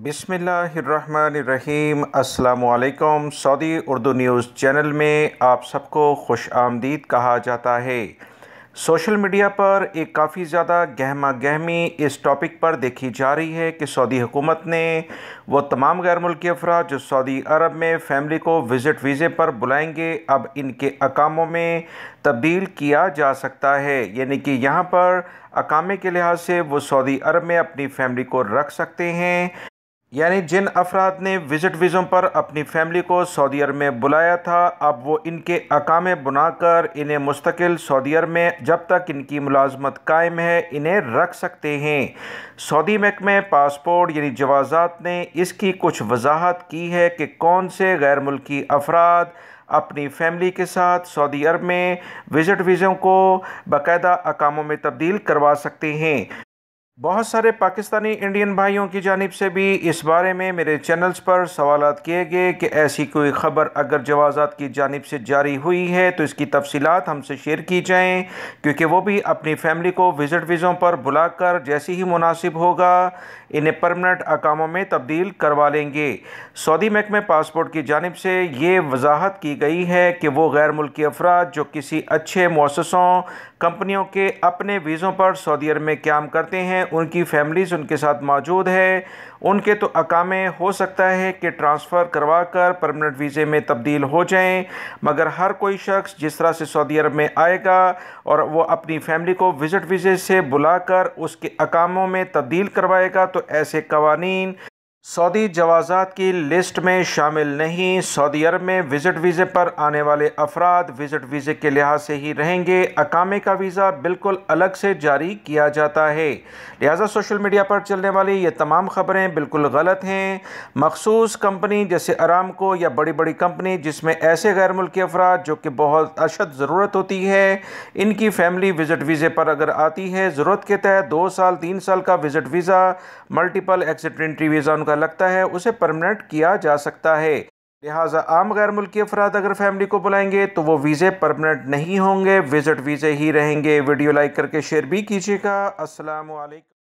बिस्मिल्लाहिर्रहमानिर्रहीम। अस्सलामुअलैकुम। Saudi Urdu news channel में आप सबको खुश आमदीद कहा जाता है। सोशल मीडिया पर एक काफ़ी ज़्यादा गहमा गहमी इस टॉपिक पर देखी जा रही है कि सऊदी हुकूमत ने वो तमाम गैर मुल्की अफराद जो सऊदी अरब में फ़ैमिली को विज़िट वीज़े पर बुलाएंगे, अब इनके अकामों में तब्दील किया जा सकता है। यानी कि यहाँ पर अकामे के लिहाज से वो सऊदी अरब में अपनी फ़ैमिली को रख सकते हैं। यानी जिन अफराद ने विज़िट वीज़ों पर अपनी फ़ैमिली को सऊदी अरब में बुलाया था, अब वो इनके अकामे बनाकर इन्हें मुस्तकिल सऊदी अरब में जब तक इनकी मुलाजमत कायम है इन्हें रख सकते हैं। सऊदी महकमे पासपोर्ट यानी जवाज़ात ने इसकी कुछ वजाहत की है कि कौन से गैर मुल्की अफराद अपनी फ़ैमिली के साथ सऊदी अरब में विज़िट वीज़ों को बाकायदा अकामों में तब्दील करवा सकते हैं। बहुत सारे पाकिस्तानी इंडियन भाइयों की जानिब से भी इस बारे में मेरे चैनल्स पर सवालात किए गए कि ऐसी कोई ख़बर अगर जवाज़ात की जानिब से जारी हुई है तो इसकी तफसीलात हमसे शेयर की जाएं, क्योंकि वो भी अपनी फ़ैमिली को विज़िट वीज़ों पर बुलाकर जैसे ही मुनासिब होगा इन्हें परमानेंट अकामों में तब्दील करवा लेंगे। सऊदी महकमे पासपोर्ट की जानिब से ये वजाहत की गई है कि वो गैर मुल्की अफराद जो किसी अच्छे मुअस्ससों कंपनियों के अपने वीज़ों पर सऊदी अरब में क़याम करते हैं, उनकी फ़ैमिलीज़ उनके साथ मौजूद है, उनके तो अकामे हो सकता है कि ट्रांसफ़र करवा कर परमानेंट वीज़े में तब्दील हो जाएं, मगर हर कोई शख्स जिस तरह से सऊदी अरब में आएगा और वो अपनी फ़ैमिली को विज़िट वीज़े से बुलाकर उसके अकामों में तब्दील करवाएगा तो ऐसे कवानीन सऊदी जवाज़ात की लिस्ट में शामिल नहीं। सऊदी अरब में विज़िट वीज़े पर आने वाले अफराद विज़िट वीज़े के लिहाज से ही रहेंगे। अकामे का वीज़ा बिल्कुल अलग से जारी किया जाता है। लिहाजा सोशल मीडिया पर चलने वाली ये तमाम ख़बरें बिल्कुल गलत हैं। मखसूस कंपनी जैसे अरामको या बड़ी बड़ी कंपनी जिसमें ऐसे गैर मुल्की अफराद जो कि बहुत अशद ज़रूरत होती है, इनकी फ़ैमिली विज़िट वीज़े पर अगर आती है, ज़रूरत के तहत 2 साल 3 साल का visit visa, multiple exit entry visa उनका लगता है, उसे परमानेंट किया जा सकता है। लिहाजा आम गैर मुल्की अफराद अगर फैमिली को बुलाएंगे तो वो वीज़े परमानेंट नहीं होंगे, विज़िट वीज़े ही रहेंगे। वीडियो लाइक करके शेयर भी कीजिएगा। अस्सलामु अलैकुम।